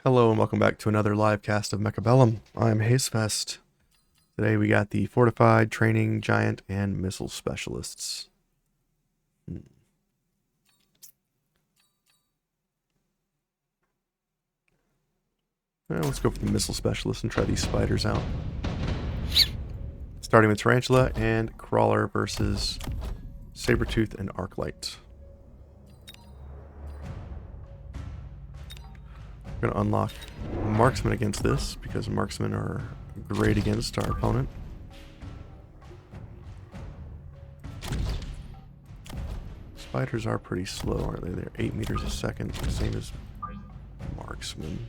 Hello and welcome back to another live cast of Mechabellum. I'm Hazefest. Today we got the Fortified, Training, Giant, and Missile Specialists. Well, let's go for the Missile Specialists and try these spiders out. Starting with Tarantula and Crawler versus Sabretooth and Arclight. We're going to unlock Marksman against this because Marksmen are great against our opponent. Spiders are pretty slow, aren't they? They're 8 meters a second, same as Marksman.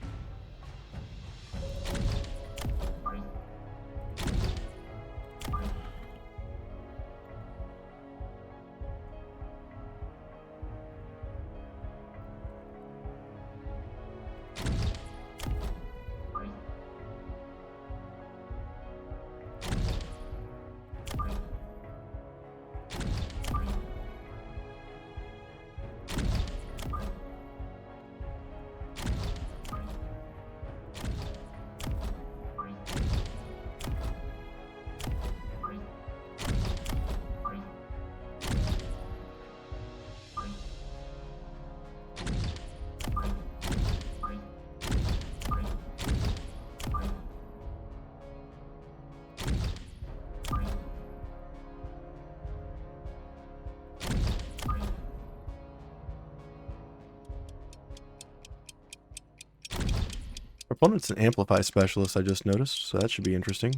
Our opponent's an Amplify Specialist, I just noticed, so that should be interesting.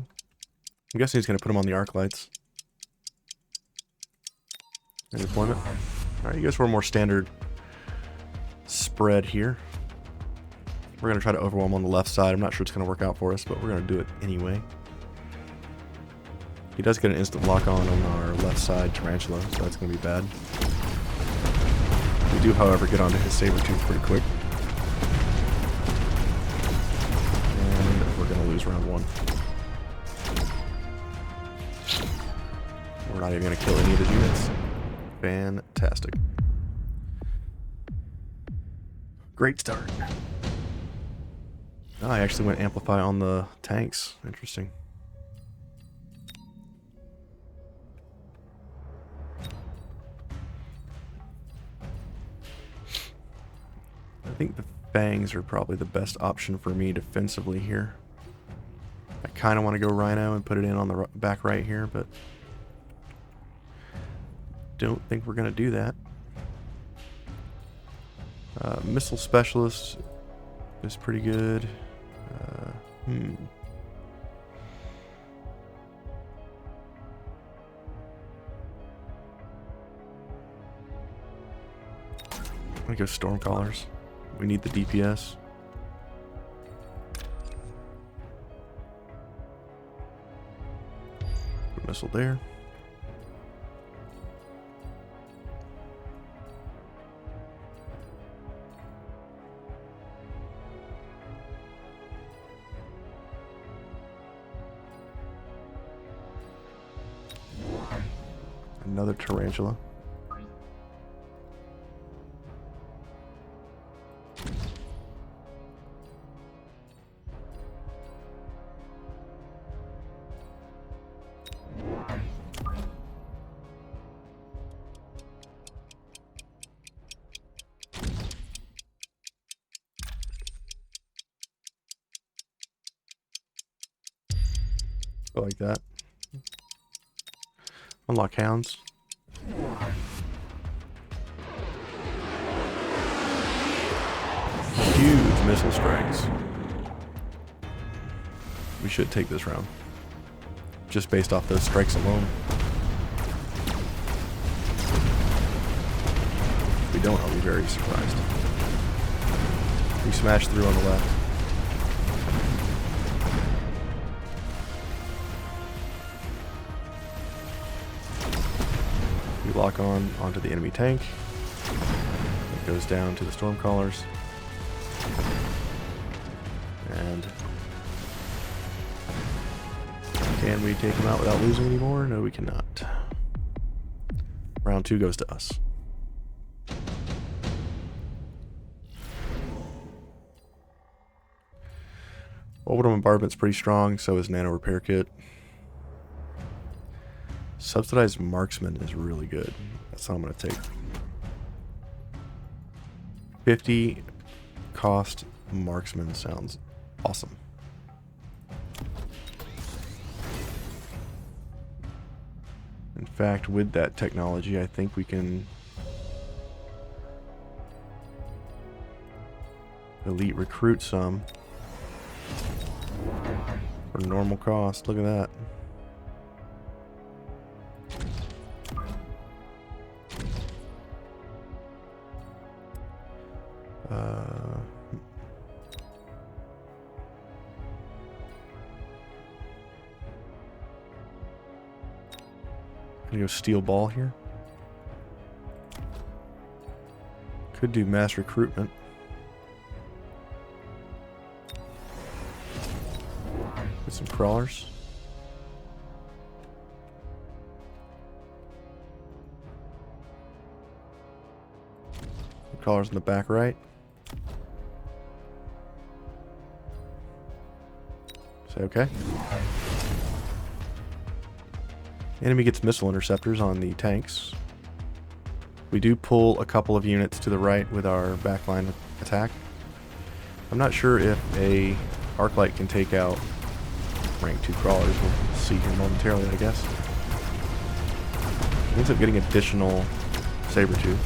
I'm guessing he's going to put him on the Arclights. And deployment. Alright, you guys were more standard spread here. We're going to try to overwhelm on the left side. I'm not sure it's going to work out for us, but we're going to do it anyway. He does get an instant lock on our left side Tarantula, so that's going to be bad. We do, however, get onto his Sabretooth pretty quick. And we're going to lose round one. We're not even going to kill any of his units. Fantastic. Great start. Oh, I actually went Amplify on the tanks. Interesting. I think the Fangs are probably the best option for me defensively here. I kind of want to go Rhino and put it in on the back right here, but don't think we're going to do that. Missile Specialist is pretty good. I'm gonna go Stormcallers. We need the DPS. Put a missile there. Another Tarantula. Go like that. Unlock Hounds. Huge missile strikes. We should take this round. Just based off those strikes alone. If we don't, I'll be very surprised. We smash through on the left. We lock on onto the enemy tank. It goes down to the Stormcallers. And can we take him out without losing anymore? No, we cannot. Round 2 goes to us. Orbital bombardment's pretty strong, so is nano repair kit. Subsidized marksman is really good. That's what I'm going to take. 50 cost marksman sounds awesome. In fact, with that technology, I think we can elite recruit some for normal cost. Look at that. Gonna go steel ball here. Could do mass recruitment. Get some crawlers. Some crawlers in the back right. Say okay. Enemy gets missile interceptors on the tanks. We do pull a couple of units to the right with our backline attack. I'm not sure if a arc light can take out rank 2 crawlers. We'll see here momentarily, I guess. He ends up getting additional saber tooth.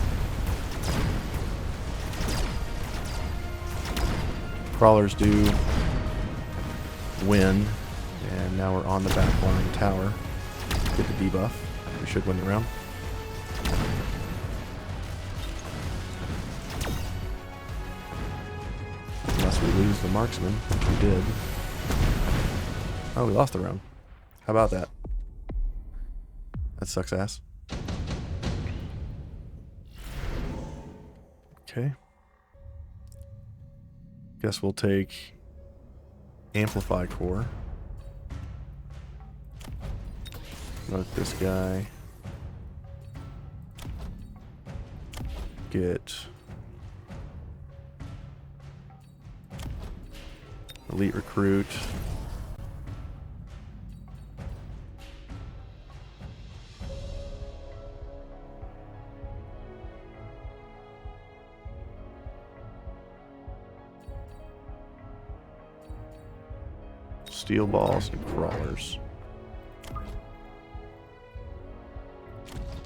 Crawlers do win, and now we're on the backline tower. Get the debuff. We should win the round. Unless we lose the marksman, which we did. Oh, we lost the round. How about that? That sucks ass. Okay. Guess we'll take Amplify Core. Let this guy get elite recruit. Steel balls and crawlers.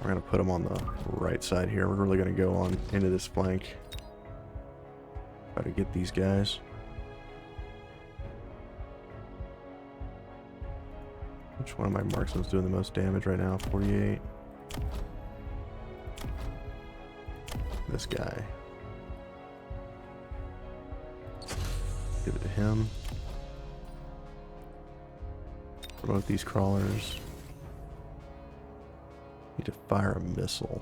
We're going to put them on the right side here. We're really going to go on into this flank. Try to get these guys. Which one of my marksman's doing the most damage right now? 48. This guy. Give it to him. Promote these crawlers. Need to fire a missile.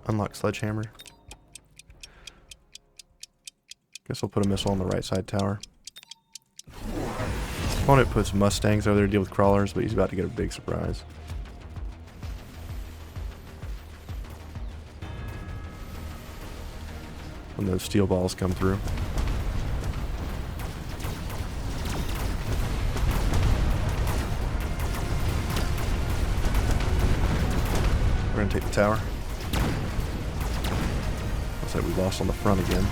Unlock sledgehammer. Guess I'll put a missile on the right side tower. Opponent puts Mustangs over there to deal with crawlers, but he's about to get a big surprise. When those steel balls come through. We're going to take the tower. Looks like we lost on the front again.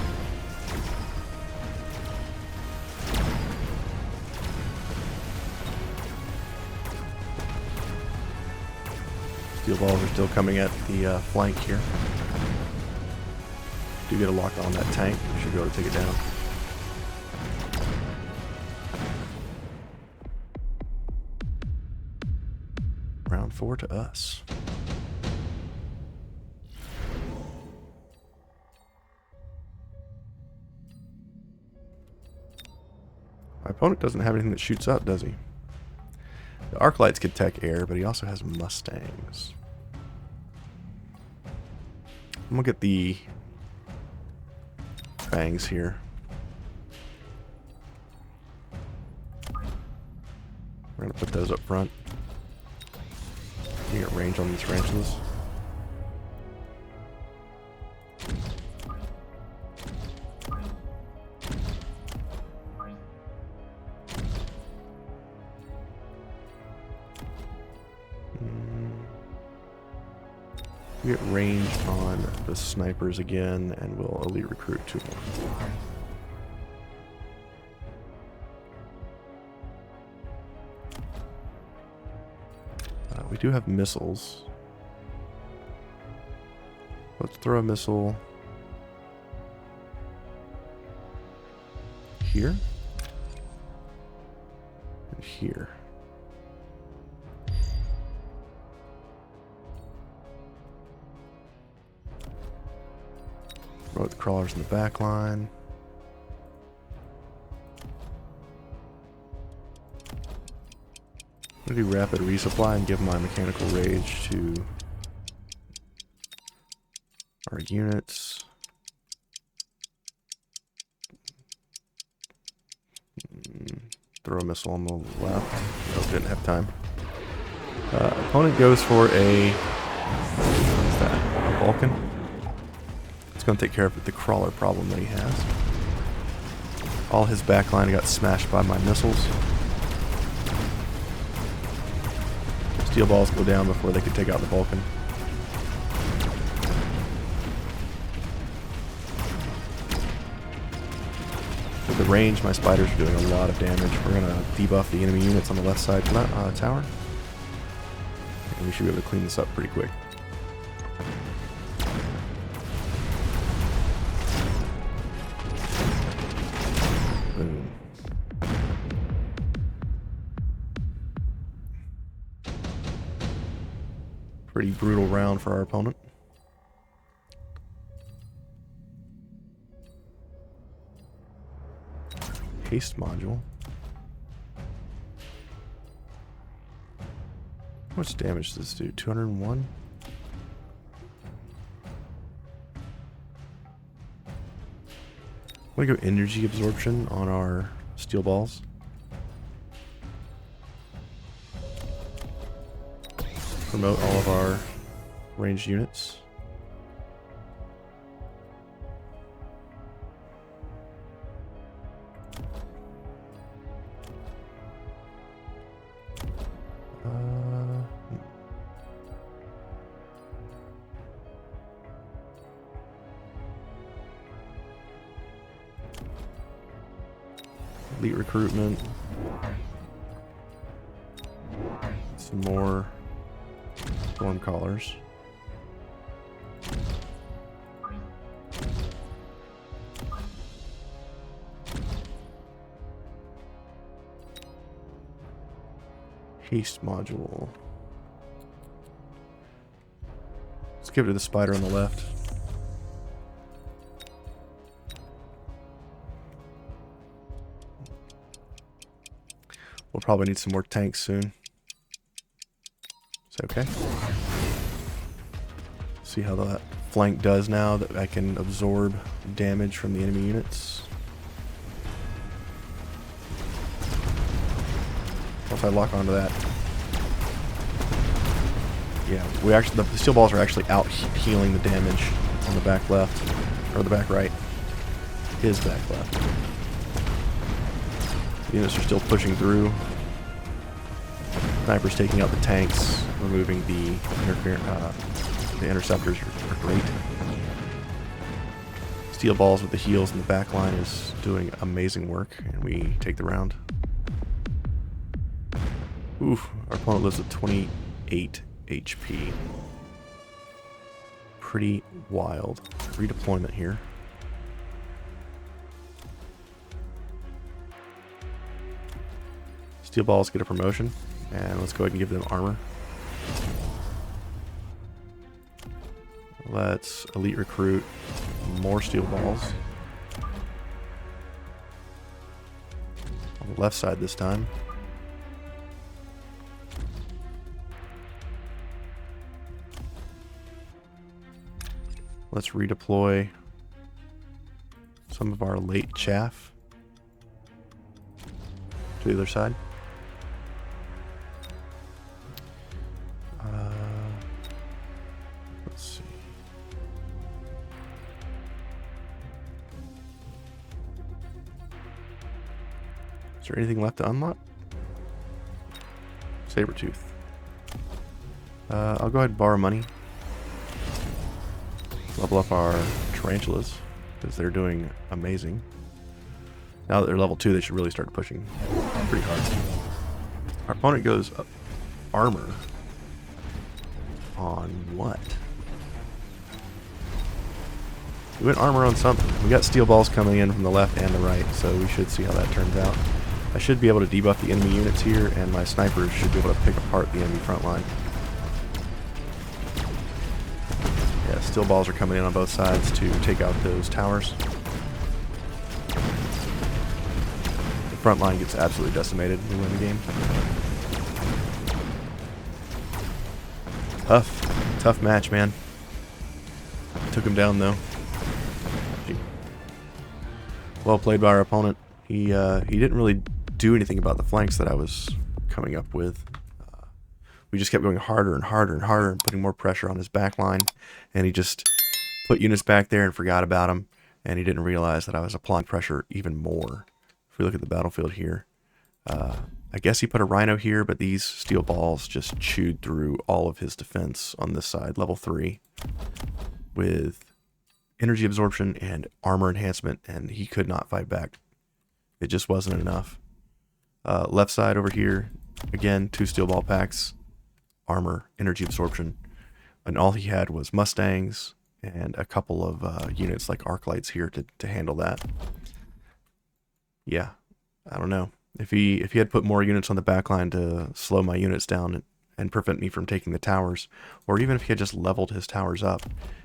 Steel balls are still coming at the flank here. Do get a lock on that tank. We should be able to take it down. Round 4 to us. My opponent doesn't have anything that shoots up, does he? The arc lights could tech air, but he also has Mustangs. I'm gonna get the bangs here. We're gonna put those up front. You get range on these tarantulas. We get range on the snipers again, and we'll elite recruit 2 more. We do have missiles. Let's throw a missile here and here. Throw the crawlers in the back line. I'm going to do rapid resupply and give my mechanical rage to our units. Throw a missile on the left. Nope, didn't have time. Opponent goes for a... What's that? A Vulcan? It's going to take care of the crawler problem that he has. All his backline got smashed by my missiles. Steel balls go down before they could take out the Vulcan. With the range, my spiders are doing a lot of damage. We're going to debuff the enemy units on the left side for that tower. And we should be able to clean this up pretty quick. Boom. Pretty brutal round for our opponent. Haste module. How much damage does this do? 201? I'm gonna go energy absorption on our steel balls. Promote all of our ranged units. Elite recruitment. Some more storm callers. Haste module. Let's give it to the spider on the left. We'll probably need some more tanks soon. Is that okay? See how that flank does now that I can absorb damage from the enemy units. Once I lock onto that. Yeah, we actually the steel balls are actually out healing the damage on the back left or the back right. His back left. The units are still pushing through. Snipers taking out the tanks, removing the interceptors are great. Steel balls with the heals in the back line is doing amazing work, and we take the round. Oof, our opponent lives with 28 HP. Pretty wild. Redeployment here. Steel balls get a promotion, and let's go ahead and give them armor. Let's elite recruit more steel balls. On the left side this time. Let's redeploy some of our late chaff to the other side. Let's see. Is there anything left to unlock? Sabertooth. I'll go ahead and borrow money. level up our tarantulas, because they're doing amazing. Now that they're level 2, they should really start pushing pretty hard. Our opponent goes armor on what? We went armor on something. We got steel balls coming in from the left and the right, so we should see how that turns out. I should be able to debuff the enemy units here, and my snipers should be able to pick apart the enemy front line. Yeah, steel balls are coming in on both sides to take out those towers. The front line gets absolutely decimated. We win the game. Tough match, man. Took him down though. Well played by our opponent. He didn't really do anything about the flanks that I was coming up with. We just kept going harder and harder and harder and putting more pressure on his back line, and he just put units back there and forgot about them, and he didn't realize that I was applying pressure even more. If we look at the battlefield here, I guess he put a rhino here, but these steel balls just chewed through all of his defense on this side, level 3, with energy absorption and armor enhancement, and he could not fight back. It just wasn't enough. Left side over here, again, 2 steel ball packs, armor, energy absorption, and all he had was Mustangs and a couple of units like arc lights here to handle that. Yeah, I don't know. If he had put more units on the back line to slow my units down and prevent me from taking the towers, or even if he had just leveled his towers up,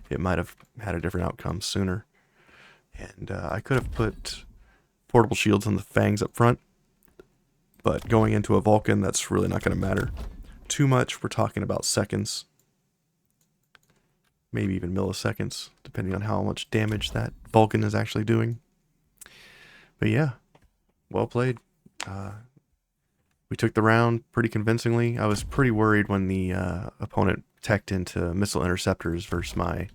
it might have had a different outcome sooner. And I could have put portable shields on the fangs up front, but going into a Vulcan, that's really not going to matter too much. We're talking about seconds, maybe even milliseconds, depending on how much damage that Vulcan is actually doing. But yeah, well played. We took the round pretty convincingly. I was pretty worried when the opponent teched into missile interceptors versus my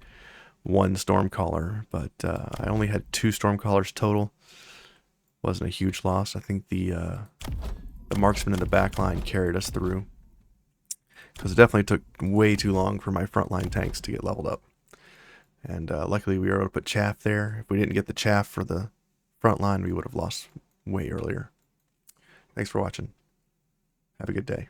1 Stormcaller, but I only had 2 Stormcallers total. Wasn't a huge loss. I think the marksman in the back line carried us through, because it definitely took way too long for my frontline tanks to get leveled up. And luckily we were able to put chaff there. If we didn't get the chaff for the front line, we would have lost way earlier. Thanks for watching. Have a good day.